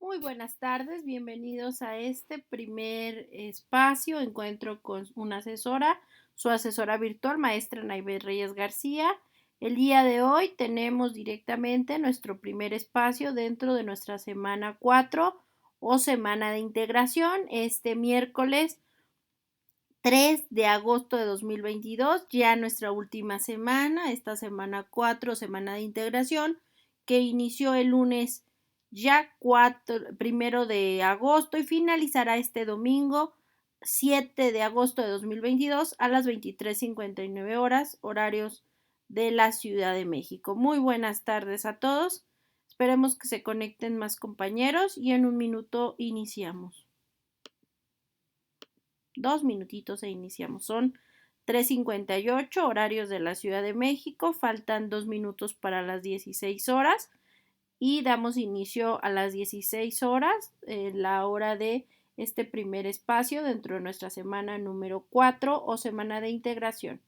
Muy buenas tardes, bienvenidos a este primer espacio, encuentro con una asesora, su asesora virtual, maestra Naibet Reyes García. El día de hoy tenemos directamente nuestro primer espacio dentro de nuestra semana 4 o semana de integración, este miércoles 3 de agosto de 2022, ya nuestra última semana, esta semana 4, semana de integración, que inició el lunes ya 1 de agosto y finalizará este domingo 7 de agosto de 2022 a las 23:59 horas, horarios de la Ciudad de México. Muy buenas tardes a todos. Esperemos que se conecten más compañeros y en un minuto iniciamos. 2 minutitos e iniciamos. Son 3:58 horarios de la Ciudad de México. Faltan 2 minutos para las 16 horas y damos inicio a las 16 horas, la hora de este primer espacio dentro de nuestra semana número 4 o semana de integración.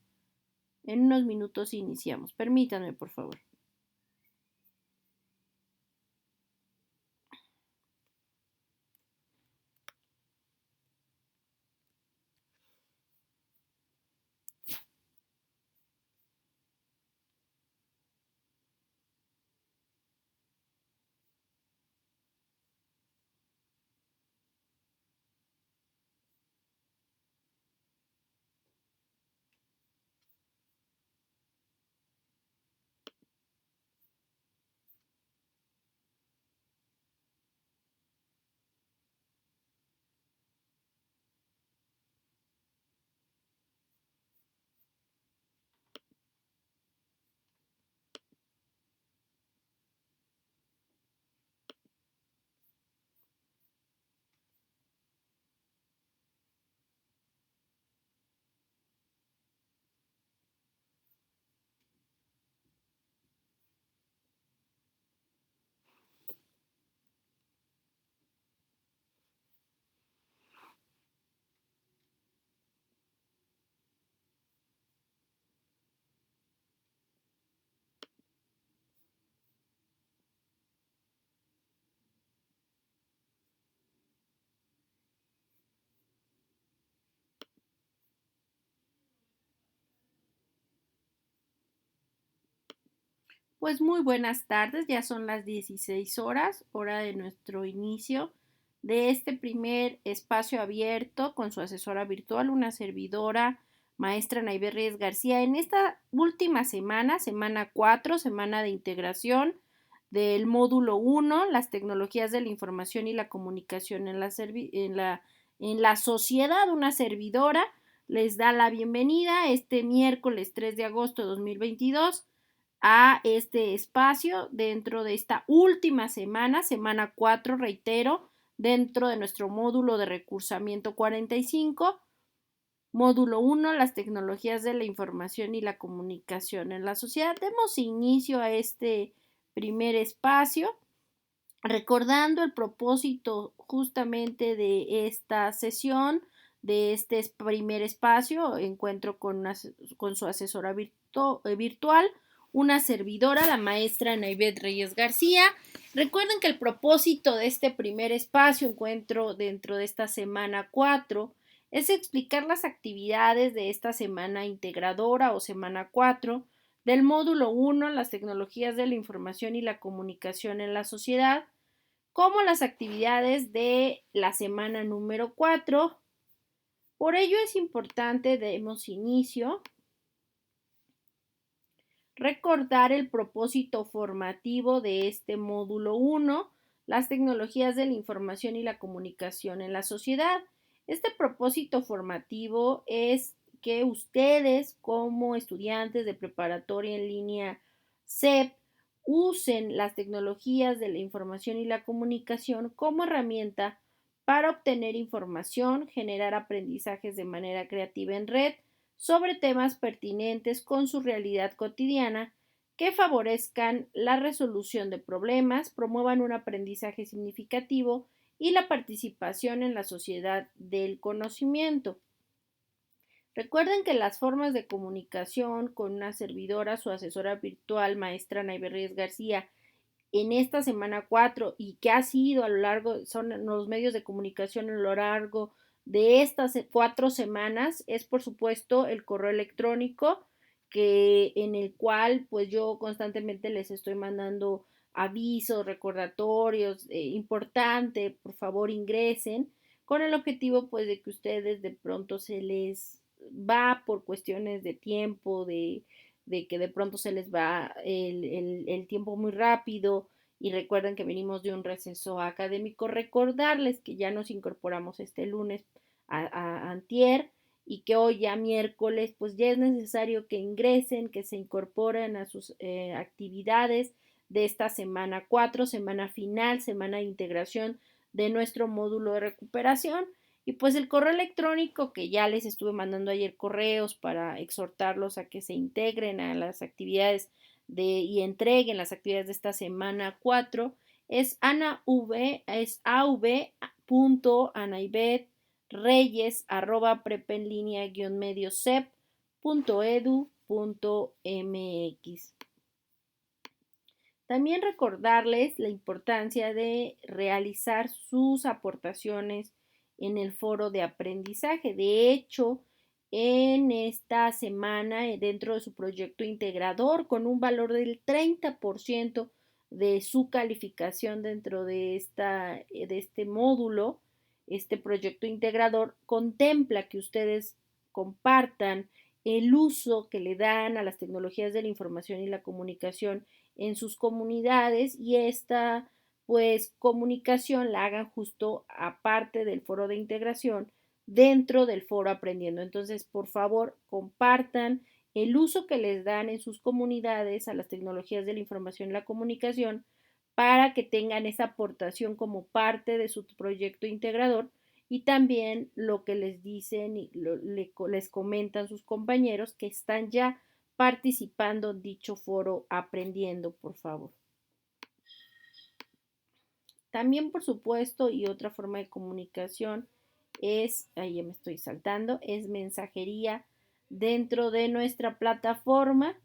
En unos minutos iniciamos. Permítanme, por favor. Pues muy buenas tardes, ya son las 16 horas, hora de nuestro inicio de este primer espacio abierto con su asesora virtual, una servidora, maestra Naibet Reyes García. En esta última semana, semana 4, semana de integración del módulo 1, las tecnologías de la información y la comunicación en la sociedad, una servidora les da la bienvenida este miércoles 3 de agosto de 2022 a este espacio dentro de esta última semana, semana 4, reitero, dentro de nuestro módulo de recursamiento 45, módulo 1, las tecnologías de la información y la comunicación en la sociedad. Demos inicio a este primer espacio, recordando el propósito justamente de esta sesión, de este primer espacio, encuentro con su asesora virtual, una servidora, la maestra Naibet Reyes García. Recuerden que el propósito de este primer espacio, encuentro dentro de esta semana 4, es explicar las actividades de esta semana integradora o semana 4 del módulo 1, las tecnologías de la información y la comunicación en la sociedad, como las actividades de la semana número 4. Por ello es importante, demos inicio, recordar el propósito formativo de este módulo 1, las tecnologías de la información y la comunicación en la sociedad. Este propósito formativo es que ustedes, como estudiantes de preparatoria en línea CEP, usen las tecnologías de la información y la comunicación como herramienta para obtener información, generar aprendizajes de manera creativa en red, sobre temas pertinentes con su realidad cotidiana, que favorezcan la resolución de problemas, promuevan un aprendizaje significativo y la participación en la sociedad del conocimiento. Recuerden que las formas de comunicación con una servidora, su asesora virtual, maestra Naibet Reyes García, en esta semana 4 y que ha sido a lo largo, son los medios de comunicación a lo largo de estas 4 semanas, es por supuesto el correo electrónico en el cual pues yo constantemente les estoy mandando avisos, recordatorios, importante, por favor ingresen, con el objetivo pues de que ustedes de pronto se les va por cuestiones de tiempo, de que de pronto se les va el tiempo muy rápido y recuerden que venimos de un receso académico, recordarles que ya nos incorporamos este lunes a antier y que hoy ya miércoles pues ya es necesario que ingresen, que se incorporen a sus actividades de esta semana 4, semana final, semana de integración de nuestro módulo de recuperación. Y pues el correo electrónico que ya les estuve mandando ayer correos para exhortarlos a que se integren a las actividades y entreguen las actividades de esta semana 4 es anav.prep-medioSep.edu.mx. También recordarles la importancia de realizar sus aportaciones en el foro de aprendizaje. De hecho, en esta semana, dentro de su proyecto integrador, con un valor del 30% de su calificación dentro de este módulo, este proyecto integrador contempla que ustedes compartan el uso que le dan a las tecnologías de la información y la comunicación en sus comunidades y esta pues comunicación la hagan justo aparte del foro de integración dentro del foro aprendiendo. Entonces, por favor, compartan el uso que les dan en sus comunidades a las tecnologías de la información y la comunicación para que tengan esa aportación como parte de su proyecto integrador y también lo que les dicen y les comentan sus compañeros que están ya participando en dicho foro aprendiendo, por favor. También, por supuesto, y otra forma de comunicación ahí ya me estoy saltando, es mensajería dentro de nuestra plataforma,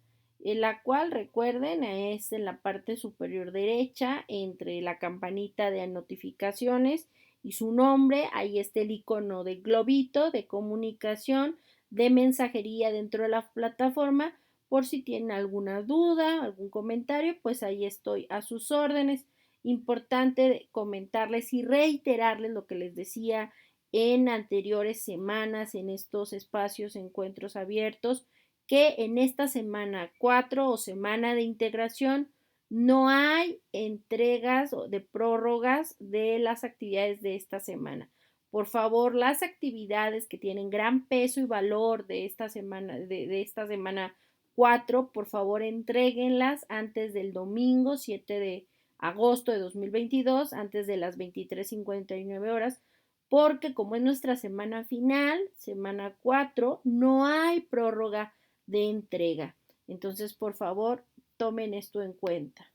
en la cual, recuerden, es en la parte superior derecha, entre la campanita de notificaciones y su nombre, ahí está el icono de globito de comunicación, de mensajería dentro de la plataforma, por si tienen alguna duda, algún comentario, pues ahí estoy a sus órdenes. Importante comentarles y reiterarles lo que les decía en anteriores semanas, en estos espacios, encuentros abiertos, que en esta semana 4 o semana de integración no hay entregas de prórrogas de las actividades de esta semana. Por favor, las actividades que tienen gran peso y valor de esta semana, de esta semana 4, por favor, entréguenlas antes del domingo 7 de agosto de 2022, antes de las 23:59 horas, porque como es nuestra semana final, semana 4, no hay prórroga de entrega. Entonces, por favor, tomen esto en cuenta.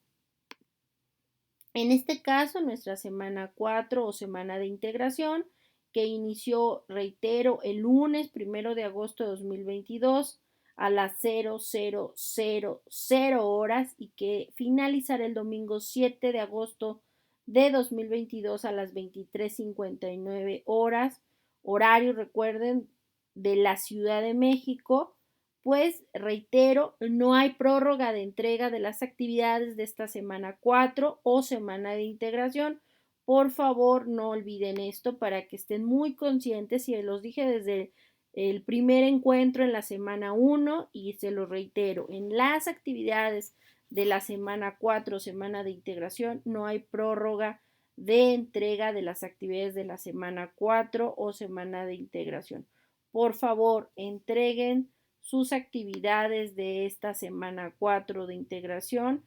En este caso, nuestra semana 4 o semana de integración, que inició, reitero, el lunes 1 de agosto de 2022 a las 0000 horas y que finalizará el domingo 7 de agosto de 2022 a las 23:59 horas, horario, recuerden, de la Ciudad de México. Pues reitero, no hay prórroga de entrega de las actividades de esta semana 4 o semana de integración. Por favor, no olviden esto para que estén muy conscientes y los dije desde el primer encuentro en la semana 1 y se lo reitero, en las actividades de la semana 4 semana de integración no hay prórroga de entrega de las actividades de la semana 4 o semana de integración. Por favor, entreguen sus actividades de esta semana 4 de integración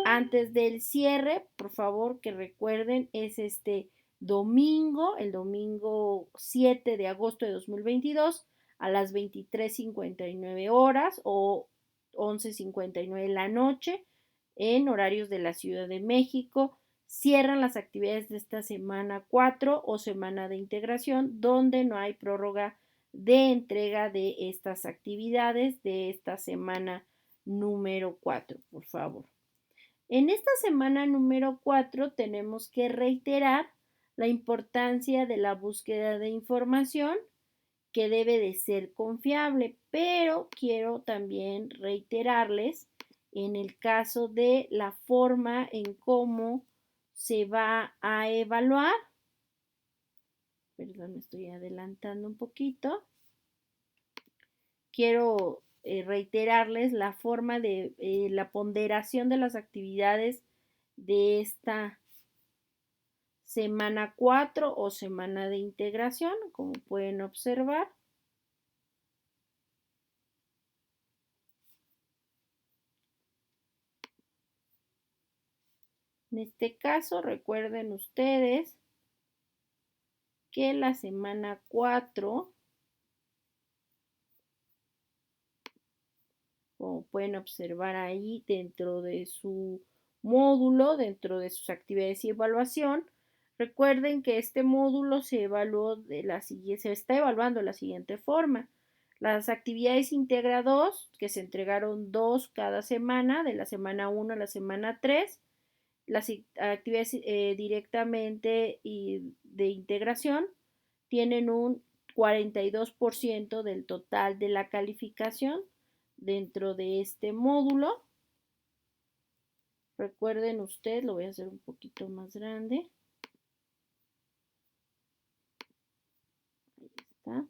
antes del cierre, por favor, que recuerden, es este domingo, el domingo 7 de agosto de 2022 a las 23:59 horas o 11:59 de la noche en horarios de la Ciudad de México. Cierran las actividades de esta semana 4 o semana de integración donde no hay prórroga de entrega de estas actividades de esta semana número 4, por favor. En esta semana número 4 tenemos que reiterar la importancia de la búsqueda de información que debe de ser confiable, pero quiero también reiterarles en el caso de la forma en cómo se va a evaluar. Perdón, me estoy adelantando un poquito. Quiero reiterarles la forma de la ponderación de las actividades de esta semana 4 o semana de integración, como pueden observar. En este caso, recuerden ustedes que la semana 4, como pueden observar ahí dentro de su módulo, dentro de sus actividades y evaluación, recuerden que este módulo se está evaluando de la siguiente forma. Las actividades integra 2, que se entregaron 2 cada semana, de la semana 1 a la semana 3, las actividades directamente y de integración tienen un 42% del total de la calificación dentro de este módulo. Recuerden ustedes, lo voy a hacer un poquito más grande. Ahí está.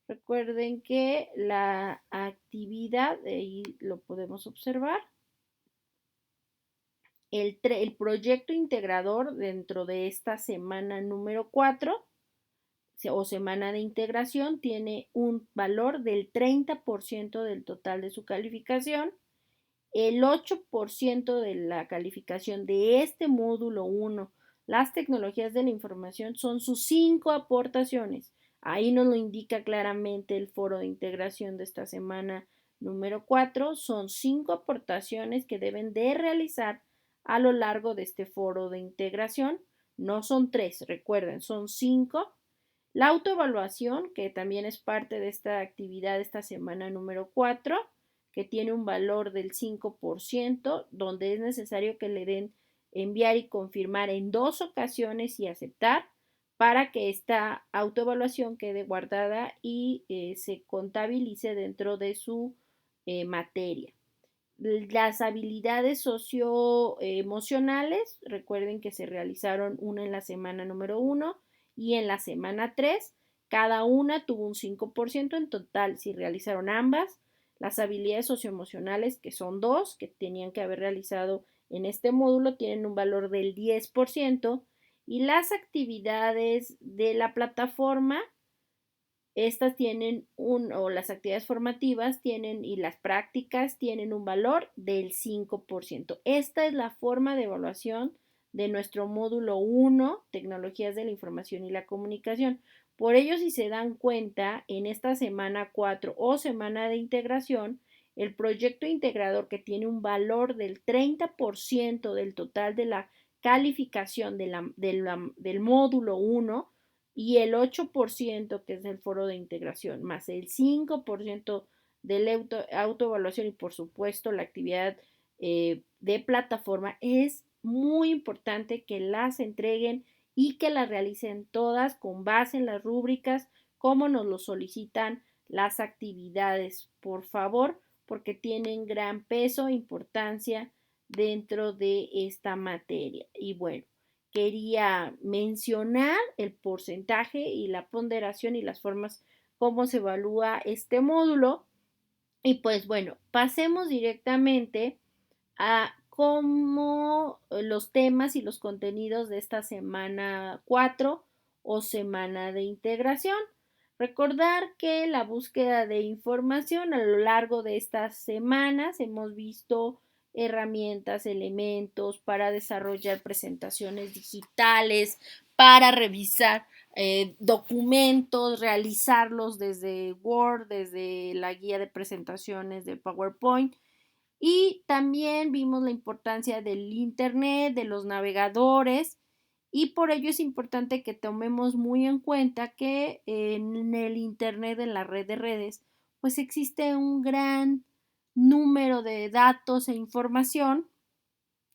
Recuerden que la actividad, ahí lo podemos observar, el proyecto integrador dentro de esta semana número 4 o semana de integración tiene un valor del 30% del total de su calificación. El 8% de la calificación de este módulo 1, las tecnologías de la información, son sus 5 aportaciones. Ahí nos lo indica claramente el foro de integración de esta semana número 4. Son 5 aportaciones que deben de realizar a lo largo de este foro de integración. No son 3, recuerden, son 5. La autoevaluación, que también es parte de esta actividad de esta semana número 4, que tiene un valor del 5%, donde es necesario que le den enviar y confirmar en 2 ocasiones y aceptar para que esta autoevaluación quede guardada y se contabilice dentro de su materia. Las habilidades socioemocionales, recuerden que se realizaron una en la semana número 1 y en la semana 3. Cada una tuvo un 5% en total. Si realizaron ambas, las habilidades socioemocionales, que son 2, que tenían que haber realizado en este módulo, tienen un valor del 10%. Y las actividades de la plataforma, estas tienen o las actividades formativas tienen y las prácticas tienen un valor del 5%. Esta es la forma de evaluación de nuestro módulo 1, tecnologías de la información y la comunicación. Por ello, si se dan cuenta, en esta semana 4 o semana de integración, el proyecto integrador, que tiene un valor del 30% del total de la calificación del módulo 1, y el 8%, que es el foro de integración, más el 5% de la autoevaluación y por supuesto la actividad de plataforma, es muy importante que las entreguen y que las realicen todas con base en las rúbricas como nos lo solicitan las actividades, por favor, porque tienen gran peso e importancia dentro de esta materia. Y bueno, quería mencionar el porcentaje y la ponderación y las formas cómo se evalúa este módulo. Y pues bueno, pasemos directamente a cómo los temas y los contenidos de esta semana 4 o semana de integración. Recordar que la búsqueda de información a lo largo de estas semanas hemos visto herramientas, elementos para desarrollar presentaciones digitales, para revisar documentos, realizarlos desde Word, desde la guía de presentaciones de PowerPoint. Y también vimos la importancia del Internet, de los navegadores, y por ello es importante que tomemos muy en cuenta que en el Internet, en la red de redes, pues existe un gran número de datos e información,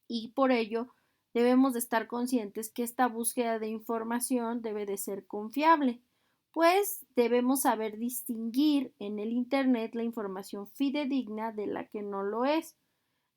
y por ello debemos de estar conscientes que esta búsqueda de información debe de ser confiable, pues debemos saber distinguir en el Internet la información fidedigna de la que no lo es.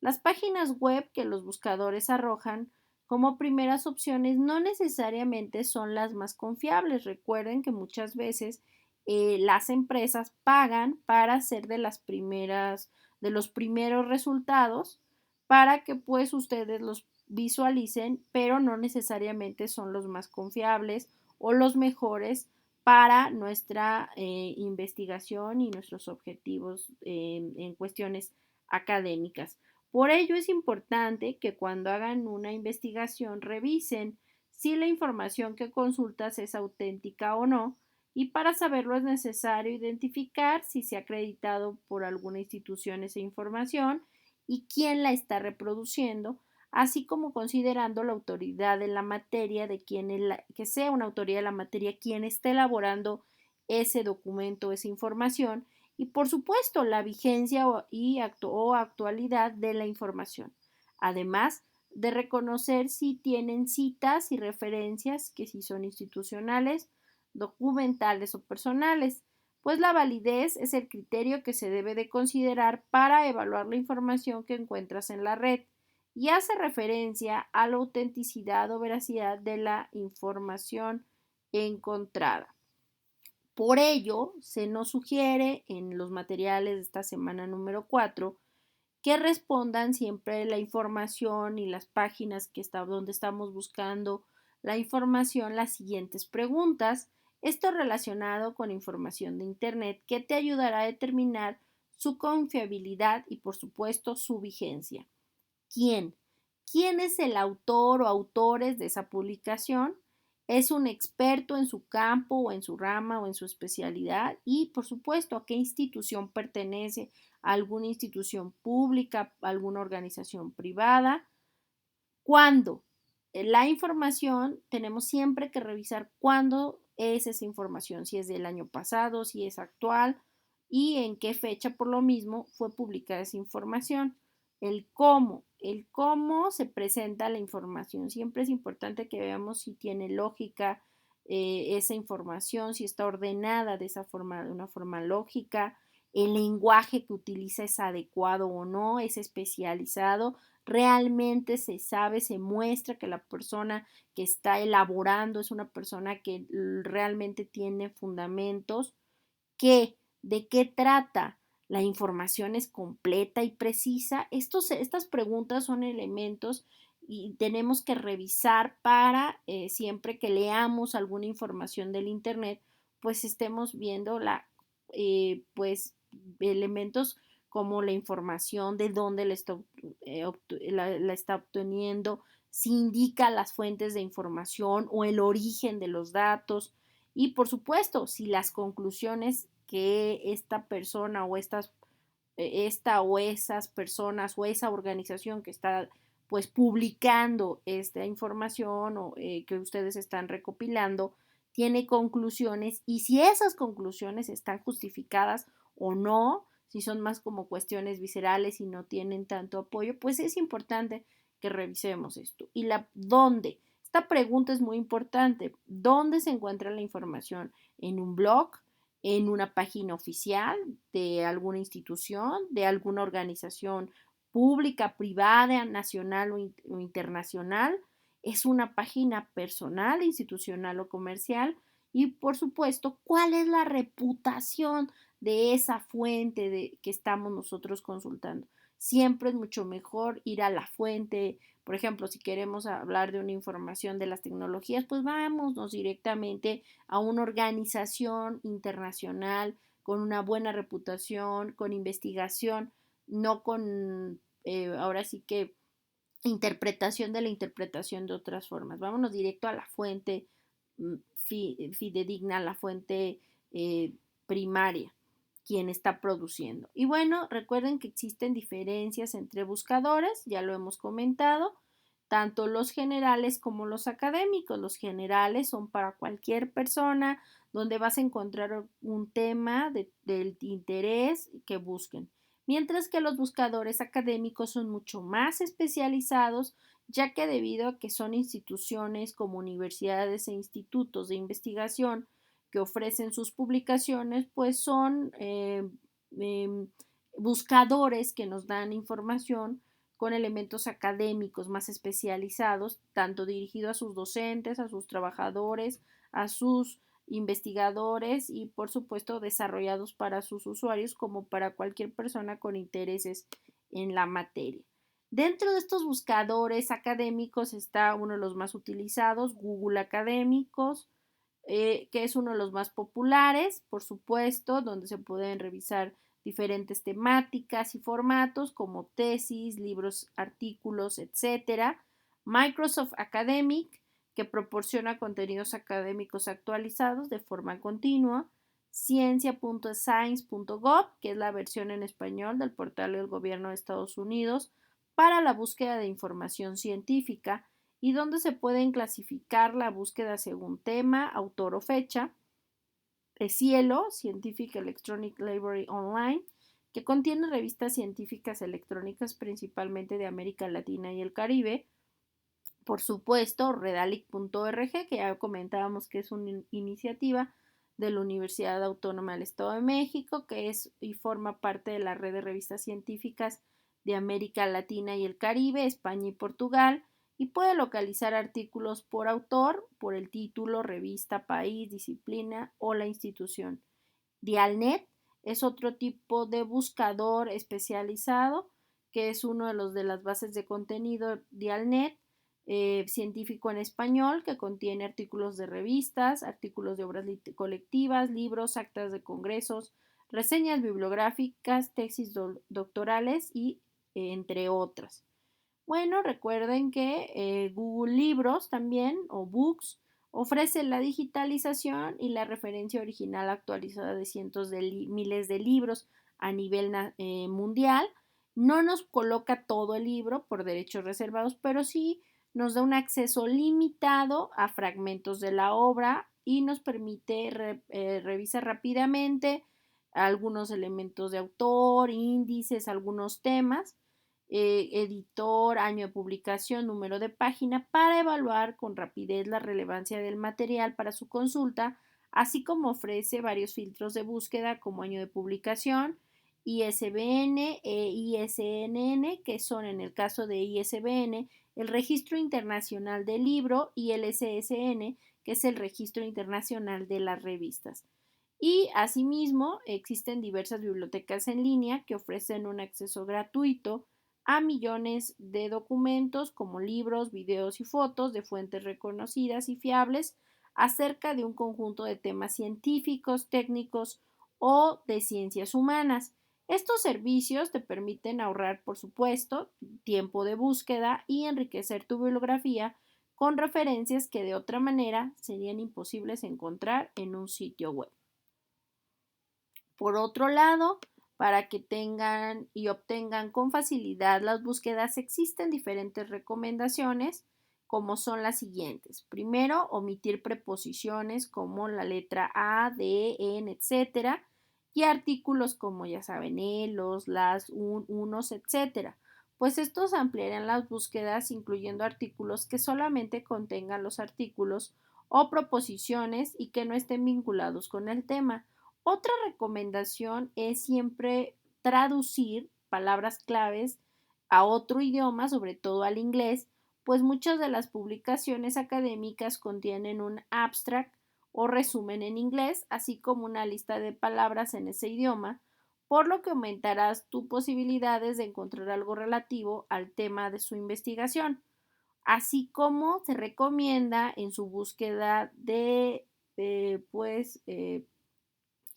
Las páginas web que los buscadores arrojan como primeras opciones no necesariamente son las más confiables. Recuerden que muchas veces las empresas pagan para ser de los primeros resultados para que pues ustedes los visualicen, pero no necesariamente son los más confiables o los mejores para nuestra investigación y nuestros objetivos en cuestiones académicas. Por ello es importante que cuando hagan una investigación revisen si la información que consultas es auténtica o no, y para saberlo es necesario identificar si se ha acreditado por alguna institución esa información y quién la está reproduciendo, así como considerando la autoridad de la materia de que sea una autoridad de la materia quien esté elaborando ese documento, esa información, y por supuesto la vigencia o actualidad de la información. Además de reconocer si tienen citas y referencias, que si son institucionales, documentales o personales, pues la validez es el criterio que se debe de considerar para evaluar la información que encuentras en la red y hace referencia a la autenticidad o veracidad de la información encontrada. Por ello, se nos sugiere en los materiales de esta semana número 4 que respondan siempre la información y las páginas donde estamos buscando la información las siguientes preguntas. Esto relacionado con información de Internet que te ayudará a determinar su confiabilidad y por supuesto su vigencia. ¿Quién? ¿Quién es el autor o autores de esa publicación? ¿Es un experto en su campo o en su rama o en su especialidad? Y por supuesto, ¿a qué institución pertenece? ¿A alguna institución pública, a alguna organización privada? ¿Cuándo? La información tenemos siempre que revisar cuándo es esa información, si es del año pasado, si es actual y en qué fecha por lo mismo fue publicada esa información. El cómo se presenta la información. Siempre es importante que veamos si tiene lógica esa información, si está ordenada de esa forma, de una forma lógica, el lenguaje que utiliza es adecuado o no, es especializado, realmente se sabe, se muestra que la persona que está elaborando es una persona que realmente tiene fundamentos. ¿De qué trata? ¿La información es completa y precisa? Estas preguntas son elementos y tenemos que revisar para siempre que leamos alguna información del Internet, pues estemos viendo pues elementos como la información, de dónde la está obteniendo, si indica las fuentes de información o el origen de los datos y por supuesto si las conclusiones que esta persona o esta o esas personas o esa organización que está pues publicando esta información o que ustedes están recopilando tiene conclusiones y si esas conclusiones están justificadas o no, si son más como cuestiones viscerales y no tienen tanto apoyo, pues es importante que revisemos esto. ¿Y dónde? Esta pregunta es muy importante. ¿Dónde se encuentra la información? ¿En un blog? ¿En una página oficial de alguna institución, de alguna organización pública, privada, nacional o internacional? ¿Es una página personal, institucional o comercial? Y por supuesto, ¿cuál es la reputación de esa fuente que estamos nosotros consultando? Siempre es mucho mejor ir a la fuente. Por ejemplo, si queremos hablar de una información de las tecnologías, pues vámonos directamente a una organización internacional con una buena reputación, con investigación, no con ahora sí que interpretación de la interpretación de otras formas. Vámonos directo a la fuente fidedigna, a la fuente primaria, quien está produciendo. Y bueno, recuerden que existen diferencias entre buscadores, ya lo hemos comentado, tanto los generales como los académicos. Los generales son para cualquier persona donde vas a encontrar un tema del interés que busquen. mientras que los buscadores académicos son mucho más especializados, ya que debido a que son instituciones como universidades e institutos de investigación que ofrecen sus publicaciones, pues son eh, buscadores que nos dan información con elementos académicos más especializados, tanto dirigido a sus docentes, a sus trabajadores, a sus investigadores y por supuesto desarrollados para sus usuarios como para cualquier persona con intereses en la materia. Dentro de estos buscadores académicos está uno de los más utilizados, Google Académicos, que es uno de los más populares, por supuesto, donde se pueden revisar diferentes temáticas y formatos como tesis, libros, artículos, etcétera. Microsoft Academic, que proporciona contenidos académicos actualizados de forma continua. Ciencia.science.gov, que es la versión en español del portal del gobierno de Estados Unidos para la búsqueda de información científica y donde se pueden clasificar la búsqueda según tema, autor o fecha. Cielo, Scientific Electronic Library Online, que contiene revistas científicas electrónicas principalmente de América Latina y el Caribe. Por supuesto, Redalic.org, que ya comentábamos que es una iniciativa de la Universidad Autónoma del Estado de México, que es y forma parte de la red de revistas científicas de América Latina y el Caribe, España y Portugal, y puede localizar artículos por autor, por el título, revista, país, disciplina o la institución. Dialnet es otro tipo de buscador especializado, que es uno de los de las bases de contenido Dialnet, científico en español, que contiene artículos de revistas, artículos de obras colectivas, libros, actas de congresos, reseñas bibliográficas, tesis doctorales y entre otras. Bueno, recuerden que Google Libros también o Books ofrece la digitalización y la referencia original actualizada de cientos de miles de libros a nivel mundial. No nos coloca todo el libro por derechos reservados, pero sí nos da un acceso limitado a fragmentos de la obra y nos permite revisar rápidamente algunos elementos de autor, índices, algunos temas, editor, año de publicación, número de página, para evaluar con rapidez la relevancia del material para su consulta, así como ofrece varios filtros de búsqueda como año de publicación, ISBN e ISNN, que son en el caso de ISBN el Registro Internacional del Libro, y el SSN, que es el Registro Internacional de las Revistas. Y asimismo existen diversas bibliotecas en línea que ofrecen un acceso gratuito a millones de documentos como libros, videos y fotos de fuentes reconocidas y fiables acerca de un conjunto de temas científicos, técnicos o de ciencias humanas. Estos servicios te permiten ahorrar, por supuesto, tiempo de búsqueda y enriquecer tu bibliografía con referencias que de otra manera serían imposibles encontrar en un sitio web. Por otro lado, para que tengan y obtengan con facilidad las búsquedas, existen diferentes recomendaciones, como son las siguientes. Primero, omitir preposiciones como la letra a, de, en, etcétera, y artículos como ya saben, los, las, unos, etcétera, pues estos ampliarán las búsquedas incluyendo artículos que solamente contengan los artículos o proposiciones y que no estén vinculados con el tema. Otra recomendación es siempre traducir palabras claves a otro idioma, sobre todo al inglés, pues muchas de las publicaciones académicas contienen un abstract o resumen en inglés, así como una lista de palabras en ese idioma, por lo que aumentarás tus posibilidades de encontrar algo relativo al tema de su investigación. Así como se recomienda en su búsqueda de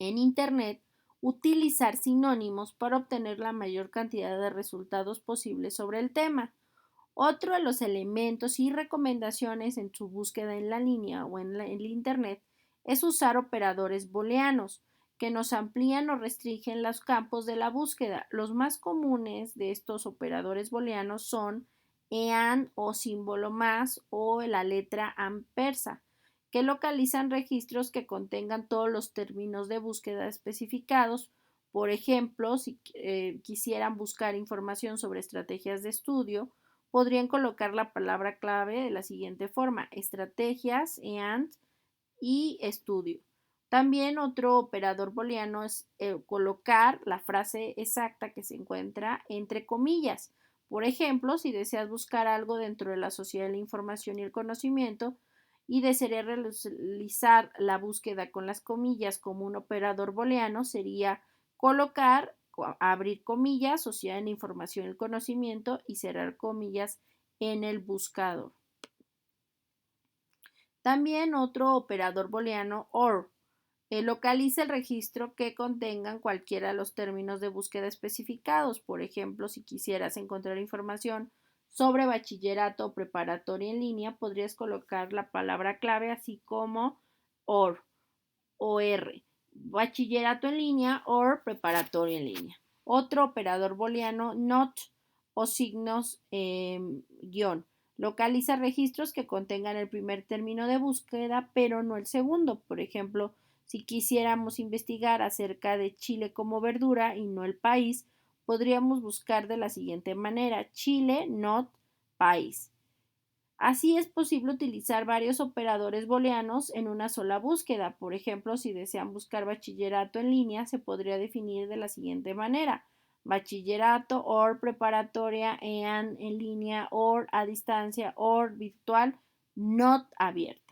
en Internet utilizar sinónimos para obtener la mayor cantidad de resultados posibles sobre el tema. Otro de los elementos y recomendaciones en su búsqueda en la línea o en el Internet es usar operadores booleanos que nos amplían o restringen los campos de la búsqueda. Los más comunes de estos operadores booleanos son EAN o símbolo más o la letra ampersa, que localizan registros que contengan todos los términos de búsqueda especificados Por ejemplo, si quisieran buscar información sobre estrategias de estudio, podrían colocar la palabra clave de la siguiente forma: estrategias, y estudio. También otro operador booleano es colocar la frase exacta que se encuentra entre comillas. Por ejemplo, si deseas buscar algo dentro de la sociedad de la información y el conocimiento y desearías realizar la búsqueda con las comillas como un operador booleano, sería colocar, abrir comillas, sociedad de la información y el conocimiento y cerrar comillas en el buscador. También otro operador booleano OR localiza el registro que contengan cualquiera de los términos de búsqueda especificados. Por ejemplo, si quisieras encontrar información sobre bachillerato o preparatoria en línea, podrías colocar la palabra clave así como OR o R, bachillerato en línea o preparatoria en línea. Otro operador booleano not o signos guión. Localiza registros que contengan el primer término de búsqueda, pero no el segundo. Por ejemplo, si quisiéramos investigar acerca de Chile como verdura y no el país, podríamos buscar de la siguiente manera: Chile, not país. Así es posible utilizar varios operadores booleanos en una sola búsqueda. Por ejemplo, si desean buscar bachillerato en línea, se podría definir de la siguiente manera: bachillerato or preparatoria en línea or a distancia or virtual not abierta.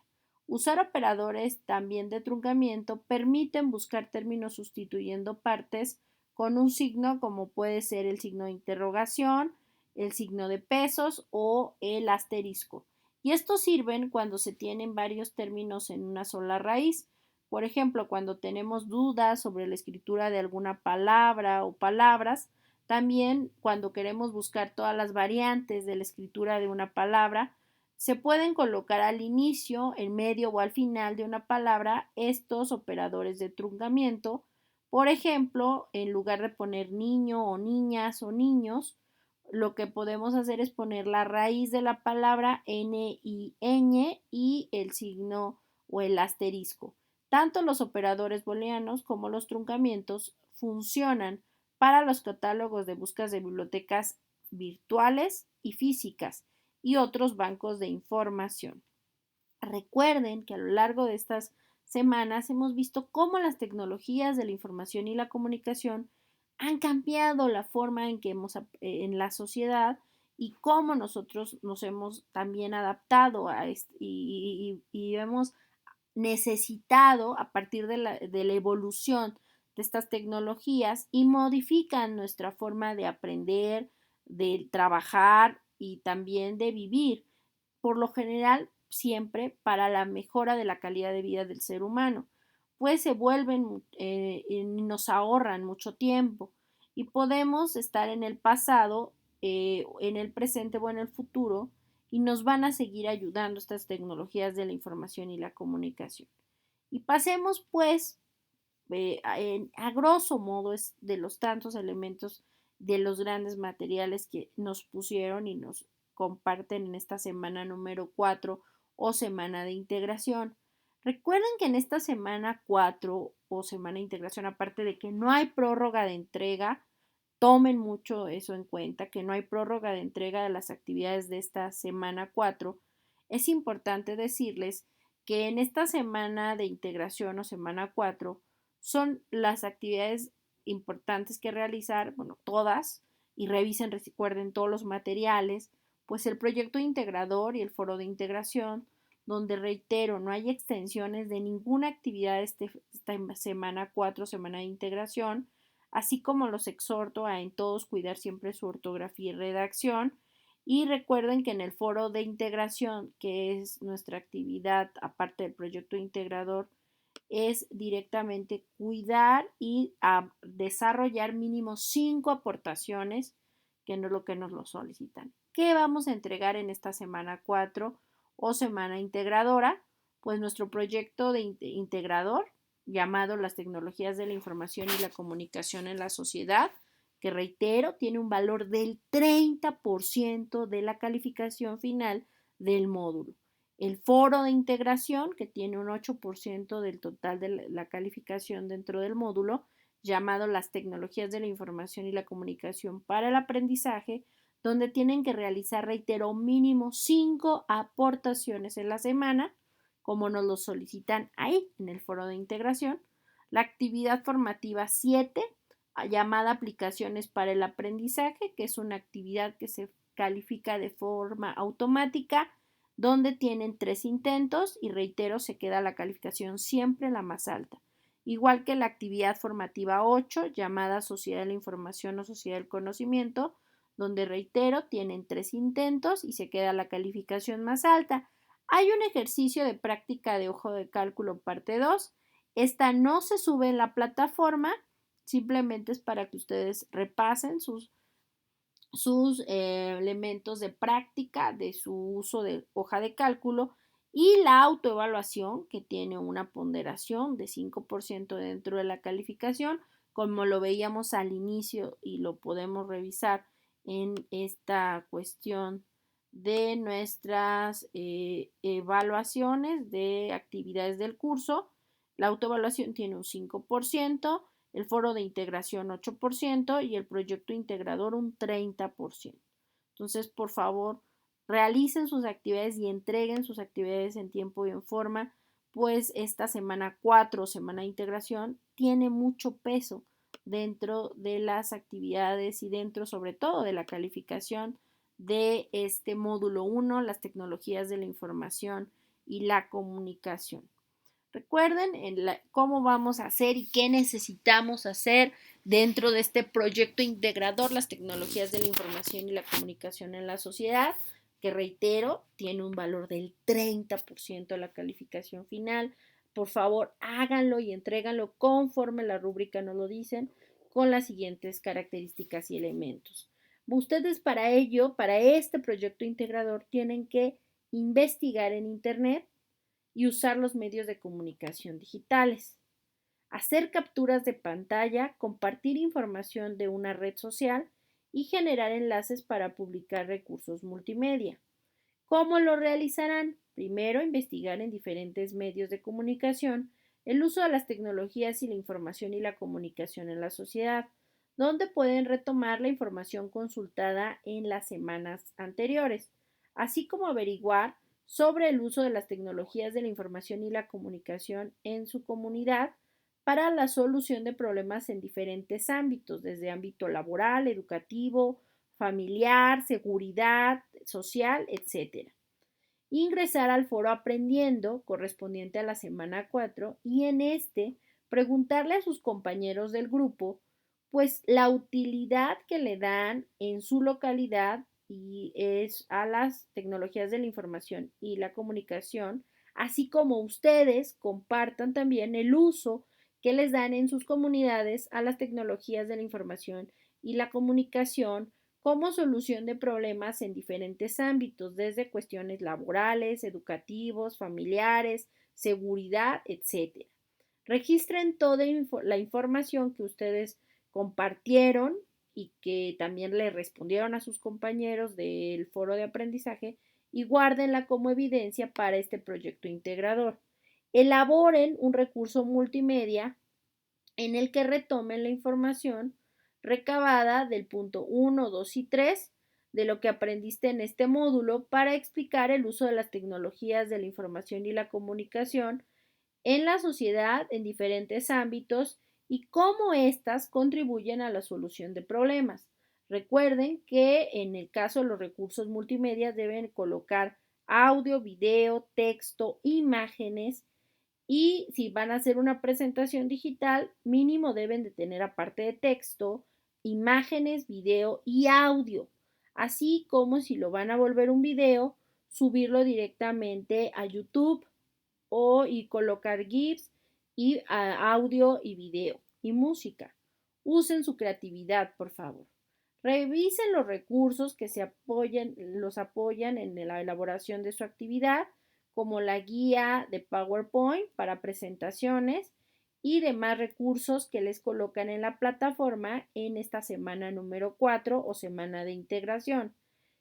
Usar operadores también de truncamiento permiten buscar términos sustituyendo partes con un signo, como puede ser el signo de interrogación, el signo de pesos o el asterisco. Y estos sirven cuando se tienen varios términos en una sola raíz. Por ejemplo, cuando tenemos dudas sobre la escritura de alguna palabra o palabras, también cuando queremos buscar todas las variantes de la escritura de una palabra, se pueden colocar al inicio, en medio o al final de una palabra estos operadores de truncamiento. Por ejemplo, en lugar de poner niño o niñas o niños, lo que podemos hacer es poner la raíz de la palabra n y ñ y el signo o el asterisco. Tanto los operadores booleanos como los truncamientos funcionan para los catálogos de búsquedas de bibliotecas virtuales y físicas y otros bancos de información. Recuerden que a lo largo de estas semanas hemos visto cómo las tecnologías de la información y la comunicación han cambiado la forma en que en la sociedad y cómo nosotros nos hemos también adaptado a y hemos necesitado a partir de la evolución de estas tecnologías y modifican nuestra forma de aprender, de trabajar y también de vivir. Por lo general, siempre para la mejora de la calidad de vida del ser humano, pues se vuelven y nos ahorran mucho tiempo y podemos estar en el pasado, en el presente o en el futuro y nos van a seguir ayudando estas tecnologías de la información y la comunicación. Y pasemos pues a grosso modo es de los tantos elementos de los grandes materiales que nos pusieron y nos comparten en esta semana número 4 o semana de integración. Recuerden que en esta semana 4 o semana de integración, aparte de que no hay prórroga de entrega, tomen mucho eso en cuenta, que no hay prórroga de entrega de las actividades de esta semana 4. Es importante decirles que en esta semana de integración o semana 4 son las actividades importantes que realizar, bueno, todas, y revisen, recuerden todos los materiales, pues el proyecto integrador y el foro de integración, donde reitero, no hay extensiones de ninguna actividad esta semana 4, semana de integración, así como los exhorto a en todos cuidar siempre su ortografía y redacción. Y recuerden que en el foro de integración, que es nuestra actividad aparte del proyecto integrador, es directamente cuidar y desarrollar mínimo 5 aportaciones, que no es lo que nos lo solicitan. ¿Qué vamos a entregar en esta semana 4 o semana integradora? Pues nuestro proyecto de integrador llamado Las tecnologías de la información y la comunicación en la sociedad, que reitero, tiene un valor del 30% de la calificación final del módulo. El foro de integración, que tiene un 8% del total de la calificación dentro del módulo, llamado las tecnologías de la información y la comunicación para el aprendizaje, donde tienen que realizar, reitero, mínimo 5 aportaciones en la semana, como nos lo solicitan ahí en el foro de integración. La actividad formativa 7, llamada aplicaciones para el aprendizaje, que es una actividad que se califica de forma automática, donde tienen 3 intentos y reitero, se queda la calificación siempre la más alta. Igual que la actividad formativa 8, llamada Sociedad de la Información o Sociedad del Conocimiento, donde reitero, tienen 3 intentos y se queda la calificación más alta. Hay un ejercicio de práctica de hoja de cálculo parte 2. Esta no se sube en la plataforma, simplemente es para que ustedes repasen sus elementos de práctica de su uso de hoja de cálculo, y la autoevaluación, que tiene una ponderación de 5% dentro de la calificación, como lo veíamos al inicio y lo podemos revisar en esta cuestión de nuestras evaluaciones de actividades del curso. La autoevaluación tiene un 5%, el foro de integración 8% y el proyecto integrador un 30%. Entonces, por favor, realicen sus actividades y entreguen sus actividades en tiempo y en forma, pues esta semana 4, semana de integración, tiene mucho peso dentro de las actividades y dentro sobre todo de la calificación de este módulo 1, las tecnologías de la información y la comunicación. Recuerden cómo vamos a hacer y qué necesitamos hacer dentro de este proyecto integrador, las tecnologías de la información y la comunicación en la sociedad, que reitero, tiene un valor del 30% de la calificación final. Por favor, háganlo y entréganlo conforme la rúbrica nos lo dicen, con las siguientes características y elementos. Ustedes para ello, para este proyecto integrador, tienen que investigar en Internet y usar los medios de comunicación digitales, hacer capturas de pantalla, compartir información de una red social y generar enlaces para publicar recursos multimedia. ¿Cómo lo realizarán? Primero, investigar en diferentes medios de comunicación el uso de las tecnologías y la información y la comunicación en la sociedad, donde pueden retomar la información consultada en las semanas anteriores, así como averiguar sobre el uso de las tecnologías de la información y la comunicación en su comunidad para la solución de problemas en diferentes ámbitos, desde ámbito laboral, educativo, familiar, seguridad, social, etc. Ingresar al foro Aprendiendo correspondiente a la semana 4 y en este preguntarle a sus compañeros del grupo pues la utilidad que le dan en su localidad y es a las tecnologías de la información y la comunicación, así como ustedes compartan también el uso que les dan en sus comunidades a las tecnologías de la información y la comunicación como solución de problemas en diferentes ámbitos, desde cuestiones laborales, educativos, familiares, seguridad, etc. Registren toda la información que ustedes compartieron y que también le respondieron a sus compañeros del foro de aprendizaje y guárdenla como evidencia para este proyecto integrador. Elaboren un recurso multimedia en el que retomen la información recabada del punto 1, 2 y 3 de lo que aprendiste en este módulo para explicar el uso de las tecnologías de la información y la comunicación en la sociedad en diferentes ámbitos y cómo éstas contribuyen a la solución de problemas. Recuerden que en el caso de los recursos multimedia deben colocar audio, video, texto, imágenes y si van a hacer una presentación digital, mínimo deben de tener aparte de texto, imágenes, video y audio. Así como si lo van a volver un video, subirlo directamente a YouTube y colocar GIFs y audio y video y música. Usen su creatividad, por favor. Revisen los recursos que los apoyan en la elaboración de su actividad, como la guía de PowerPoint para presentaciones y demás recursos que les colocan en la plataforma en esta semana número 4 o semana de integración.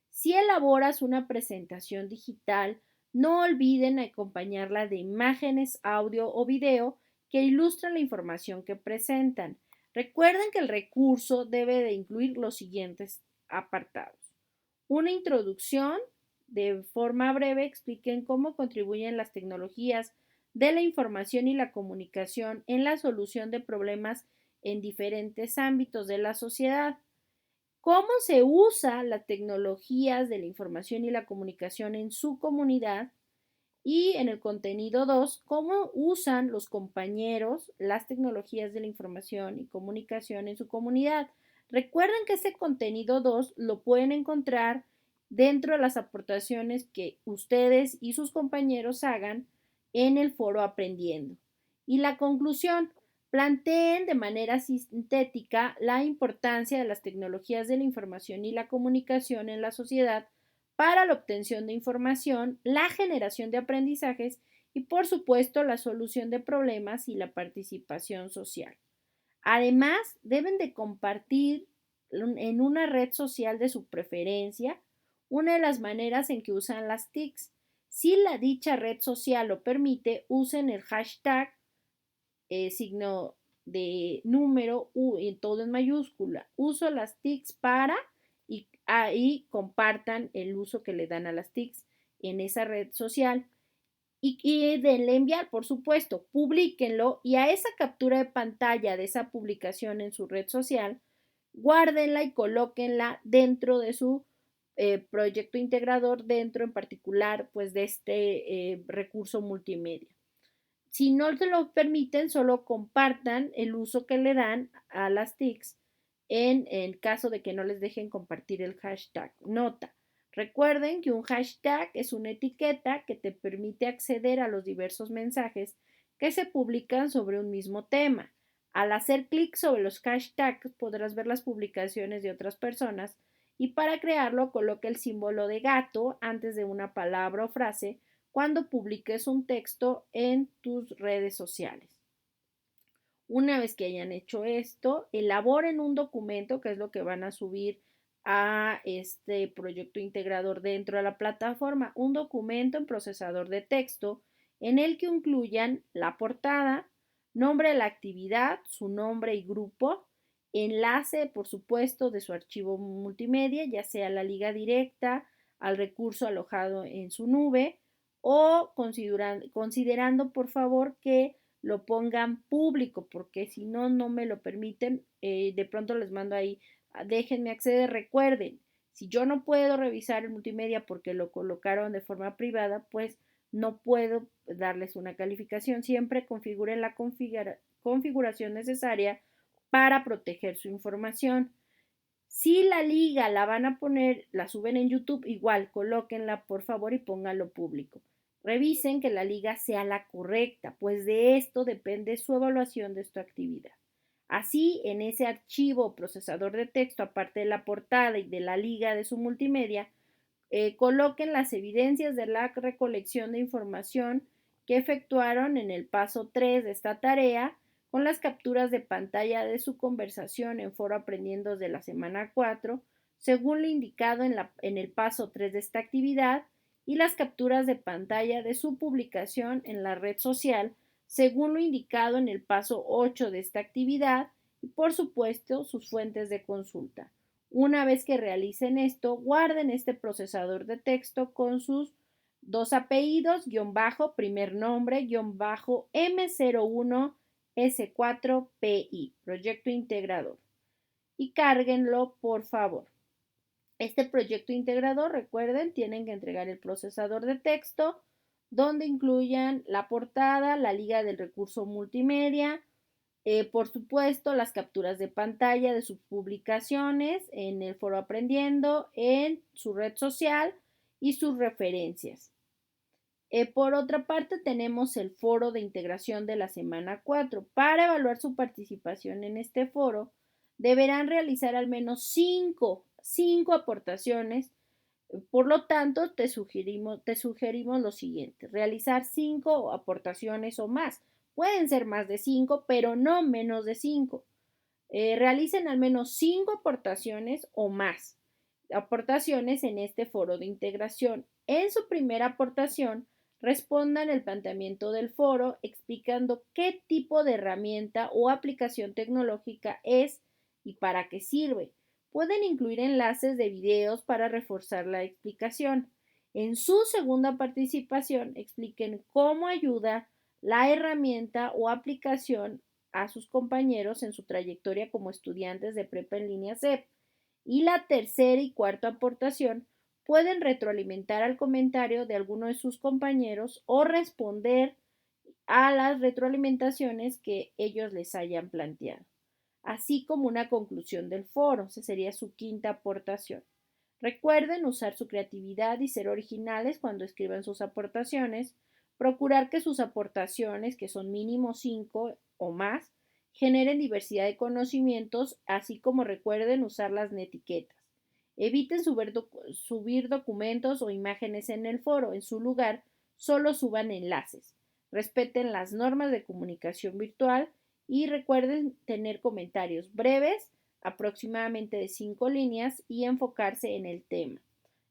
Si elaboras una presentación digital, no olviden acompañarla de imágenes, audio o video que ilustran la información que presentan. Recuerden que el recurso debe de incluir los siguientes apartados. Una introducción, de forma breve expliquen cómo contribuyen las tecnologías de la información y la comunicación en la solución de problemas en diferentes ámbitos de la sociedad. Cómo se usa las tecnologías de la información y la comunicación en su comunidad. Y en el contenido 2, cómo usan los compañeros las tecnologías de la información y comunicación en su comunidad. Recuerden que ese contenido 2 lo pueden encontrar dentro de las aportaciones que ustedes y sus compañeros hagan en el foro Aprendiendo. Y la conclusión, planteen de manera sintética la importancia de las tecnologías de la información y la comunicación en la sociedad para la obtención de información, la generación de aprendizajes y, por supuesto, la solución de problemas y la participación social. Además, deben de compartir en una red social de su preferencia una de las maneras en que usan las TICs. Si la dicha red social lo permite, usen el hashtag signo de número y todo en mayúscula. Uso las TICs para y ahí compartan el uso que le dan a las TICs en esa red social. Y denle enviar, por supuesto, publíquenlo y a esa captura de pantalla de esa publicación en su red social, guárdenla y colóquenla dentro de su proyecto integrador, dentro en particular pues de este recurso multimedia. Si no se lo permiten, solo compartan el uso que le dan a las TICs en el caso de que no les dejen compartir el hashtag. Nota. Recuerden que un hashtag es una etiqueta que te permite acceder a los diversos mensajes que se publican sobre un mismo tema. Al hacer clic sobre los hashtags podrás ver las publicaciones de otras personas y para crearlo coloca el símbolo de gato antes de una palabra o frase cuando publiques un texto en tus redes sociales. Una vez que hayan hecho esto, elaboren un documento, que es lo que van a subir a este proyecto integrador dentro de la plataforma, un documento en procesador de texto en el que incluyan la portada, nombre de la actividad, su nombre y grupo, enlace, por supuesto, de su archivo multimedia, ya sea la liga directa al recurso alojado en su nube, o considerando por favor que lo pongan público, porque si no, no me lo permiten, de pronto les mando ahí, déjenme acceder, recuerden, si yo no puedo revisar el multimedia porque lo colocaron de forma privada, pues no puedo darles una calificación, siempre configuren la configuración necesaria para proteger su información. Si la liga la van a poner, la suben en YouTube, igual colóquenla por favor y pónganlo público. Revisen que la liga sea la correcta, pues de esto depende su evaluación de su actividad. Así, en ese archivo procesador de texto, aparte de la portada y de la liga de su multimedia, coloquen las evidencias de la recolección de información que efectuaron en el paso 3 de esta tarea con las capturas de pantalla de su conversación en Foro Aprendiendo de la semana 4, según lo indicado en el paso 3 de esta actividad, y las capturas de pantalla de su publicación en la red social, según lo indicado en el paso 8 de esta actividad, y por supuesto sus fuentes de consulta. Una vez que realicen esto, guarden este procesador de texto con sus dos apellidos, guión bajo, primer nombre, guión bajo, M01 S4PI, proyecto integrador. Y cárguenlo, por favor. Este proyecto integrador, recuerden, tienen que entregar el procesador de texto, donde incluyan la portada, la liga del recurso multimedia, por supuesto, las capturas de pantalla de sus publicaciones en el foro Aprendiendo, en su red social y sus referencias. Por otra parte, tenemos el foro de integración de la semana 4. Para evaluar su participación en este foro, deberán realizar al menos 5 aportaciones. Por lo tanto, te sugerimos lo siguiente: realizar 5 aportaciones o más. Pueden ser más de 5, pero no menos de 5. Realicen al menos 5 aportaciones o más. Aportaciones en este foro de integración. En su primera aportación, Respondan el planteamiento del foro explicando qué tipo de herramienta o aplicación tecnológica es y para qué sirve. Pueden incluir enlaces de videos para reforzar la explicación. En su segunda participación, expliquen cómo ayuda la herramienta o aplicación a sus compañeros en su trayectoria como estudiantes de prepa en línea CEP. Y la tercera y cuarta aportación, pueden retroalimentar al comentario de alguno de sus compañeros o responder a las retroalimentaciones que ellos les hayan planteado, así como una conclusión del foro. Esa sería su quinta aportación. Recuerden usar su creatividad y ser originales cuando escriban sus aportaciones. Procurar que sus aportaciones, que son mínimo 5 o más, generen diversidad de conocimientos, así como recuerden usar las etiquetas. Eviten subir documentos o imágenes en el foro. En su lugar, solo suban enlaces. Respeten las normas de comunicación virtual y recuerden tener comentarios breves, aproximadamente de 5 líneas, y enfocarse en el tema.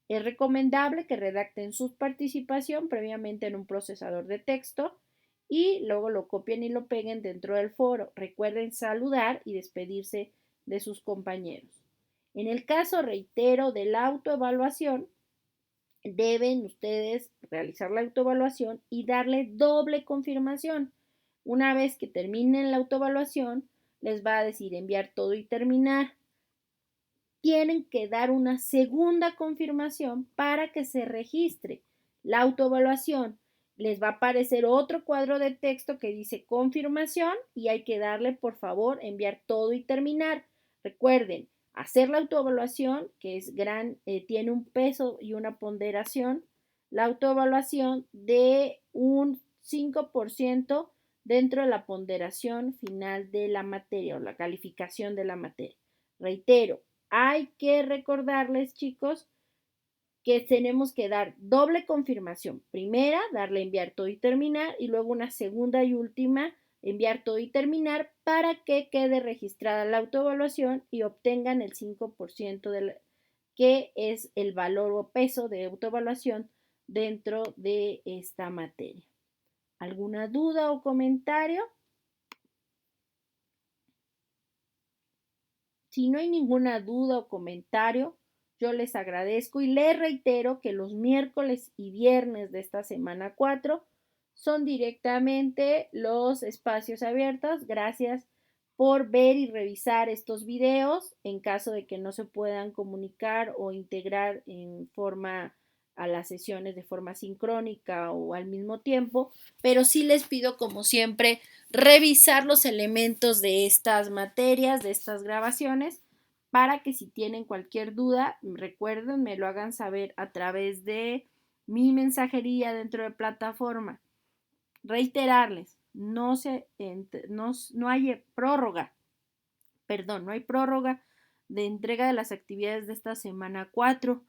Es recomendable que redacten su participación previamente en un procesador de texto y luego lo copien y lo peguen dentro del foro. Recuerden saludar y despedirse de sus compañeros. En el caso, reitero, de la autoevaluación, deben ustedes realizar la autoevaluación y darle doble confirmación. Una vez que terminen la autoevaluación, les va a decir enviar todo y terminar. Tienen que dar una segunda confirmación para que se registre la autoevaluación. Les va a aparecer otro cuadro de texto que dice confirmación y hay que darle, por favor, enviar todo y terminar. Recuerden, hacer la autoevaluación, que es tiene un peso y una ponderación, la autoevaluación de un 5% dentro de la ponderación final de la materia o la calificación de la materia. Reitero, hay que recordarles, chicos, que tenemos que dar doble confirmación. Primera, darle enviar todo y terminar, y luego una segunda y última, enviar todo y terminar, para que quede registrada la autoevaluación y obtengan el 5% que es el valor o peso de autoevaluación dentro de esta materia. ¿Alguna duda o comentario? Si no hay ninguna duda o comentario, yo les agradezco y les reitero que los miércoles y viernes de esta semana 4 son directamente los espacios abiertos. Gracias por ver y revisar estos videos. En caso de que no se puedan comunicar o integrar en forma a las sesiones de forma sincrónica o al mismo tiempo, pero sí les pido, como siempre, revisar los elementos de estas materias, de estas grabaciones, para que si tienen cualquier duda, recuerden, me lo hagan saber a través de mi mensajería dentro de plataforma. Reiterarles, no hay prórroga, no hay prórroga de entrega de las actividades de esta semana 4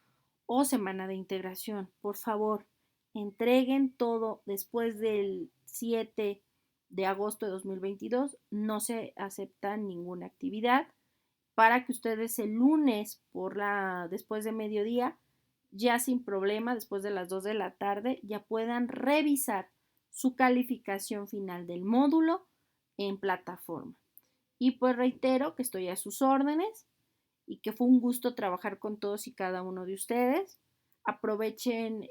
o semana de integración. Por favor, entreguen todo después del 7 de agosto de 2022. No se acepta ninguna actividad para que ustedes el lunes después de mediodía, ya sin problema, después de las 2 de la tarde, ya puedan revisar su calificación final del módulo en plataforma. Y pues reitero que estoy a sus órdenes y que fue un gusto trabajar con todos y cada uno de ustedes. Aprovechen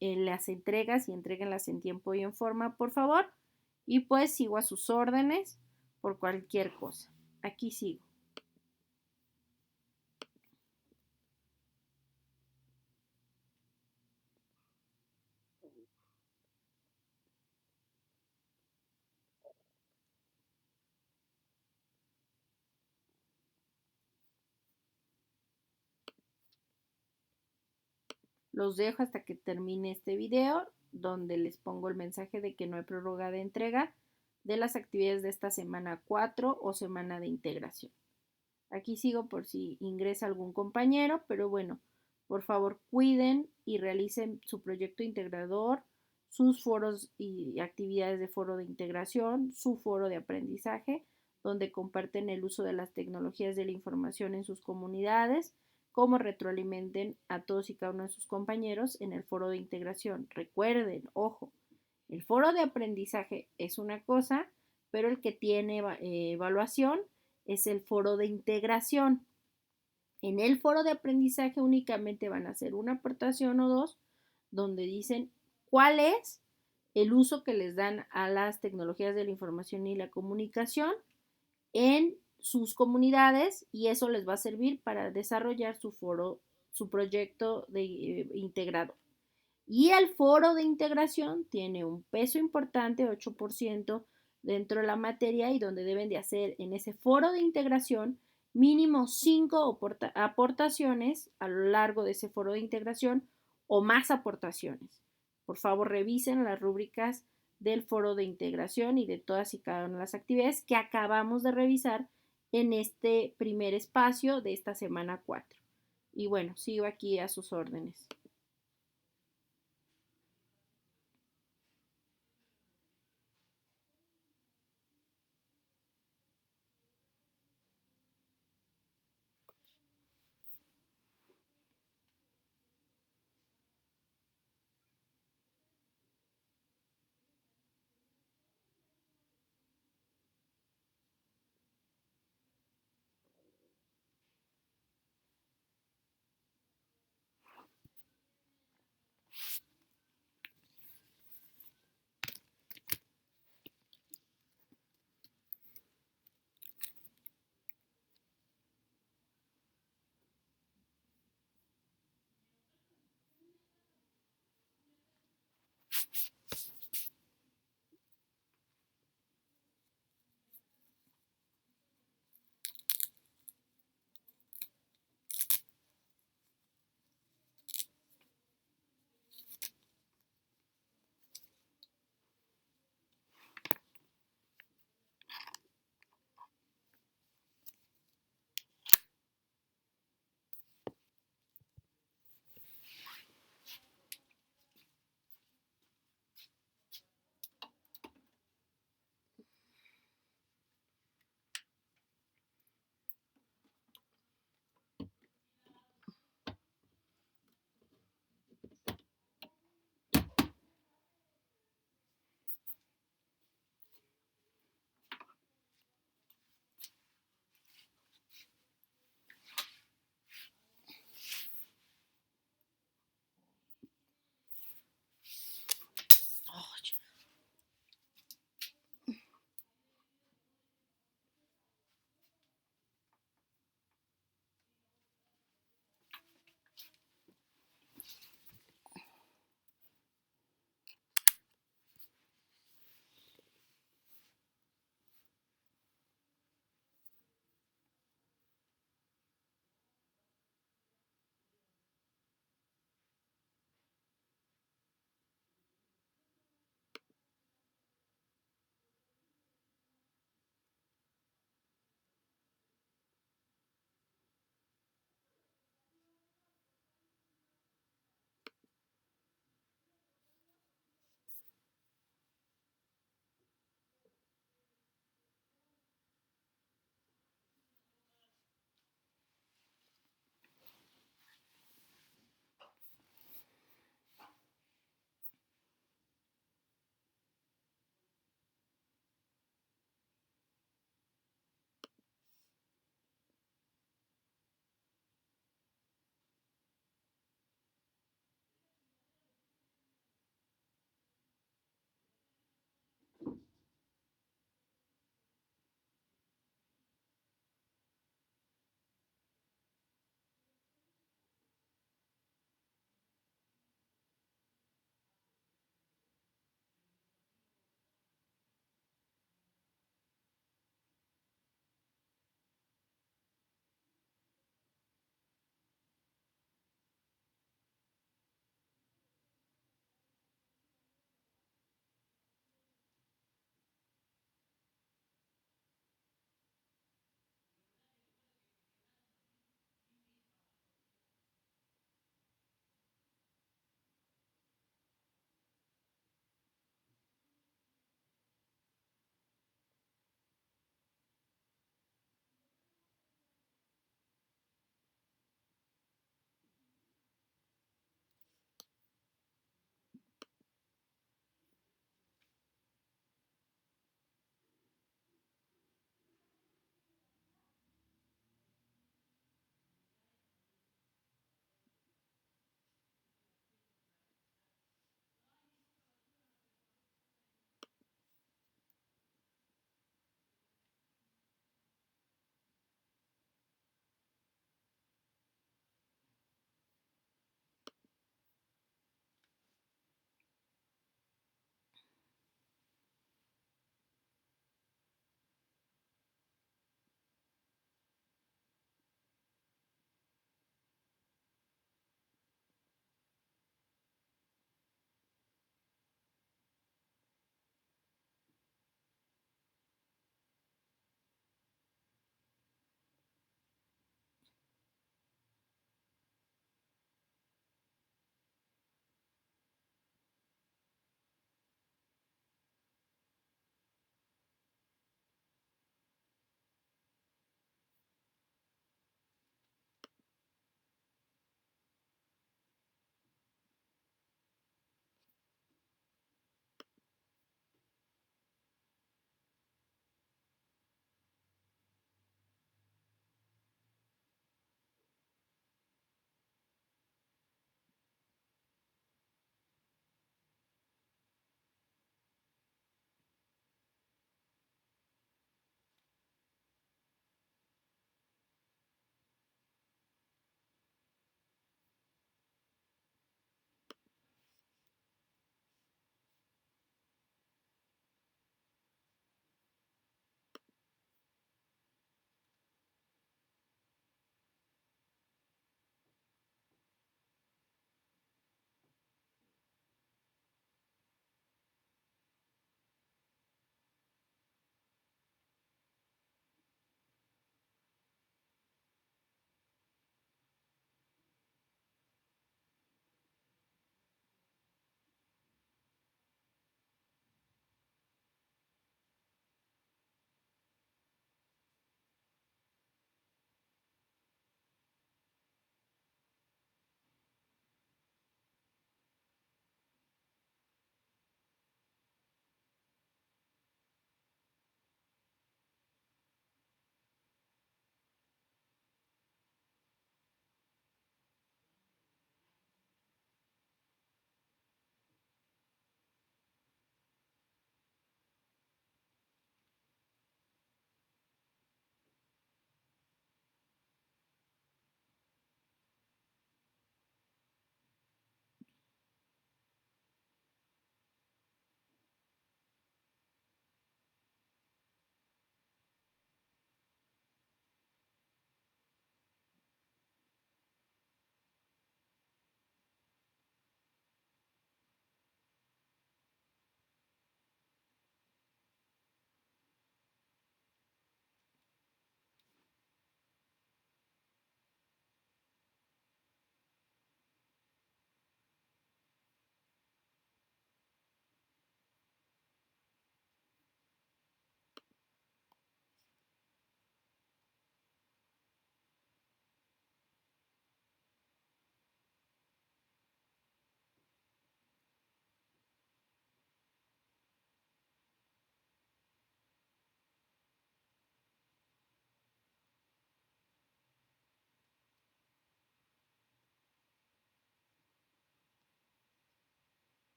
las entregas y entréguenlas en tiempo y en forma, por favor. Y pues sigo a sus órdenes por cualquier cosa. Aquí sigo. Los dejo hasta que termine este video, donde les pongo el mensaje de que no hay prórroga de entrega de las actividades de esta semana 4 o semana de integración. Aquí sigo por si ingresa algún compañero, pero bueno, por favor cuiden y realicen su proyecto integrador, sus foros y actividades de foro de integración, su foro de aprendizaje, donde comparten el uso de las tecnologías de la información en sus comunidades, cómo retroalimenten a todos y cada uno de sus compañeros en el foro de integración. Recuerden, ojo, el foro de aprendizaje es una cosa, pero el que tiene evaluación es el foro de integración. En el foro de aprendizaje únicamente van a hacer una aportación o dos donde dicen cuál es el uso que les dan a las tecnologías de la información y la comunicación en sus comunidades y eso les va a servir para desarrollar su foro, su proyecto de integrado. Y el foro de integración tiene un peso importante, 8% dentro de la materia y donde deben de hacer en ese foro de integración mínimo 5 aportaciones a lo largo de ese foro de integración o más aportaciones. Por favor, revisen las rúbricas del foro de integración y de todas y cada una de las actividades que acabamos de revisar en este primer espacio de esta semana 4. Y bueno, sigo aquí a sus órdenes.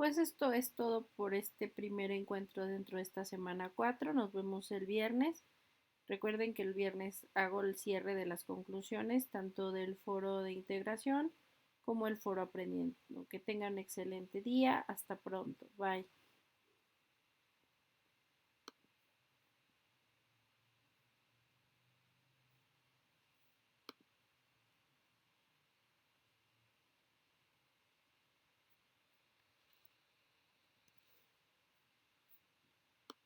Pues esto es todo por este primer encuentro dentro de esta semana 4. Nos vemos el viernes. Recuerden que el viernes hago el cierre de las conclusiones, tanto del foro de integración como el foro aprendiendo. Que tengan excelente día. Hasta pronto. Bye.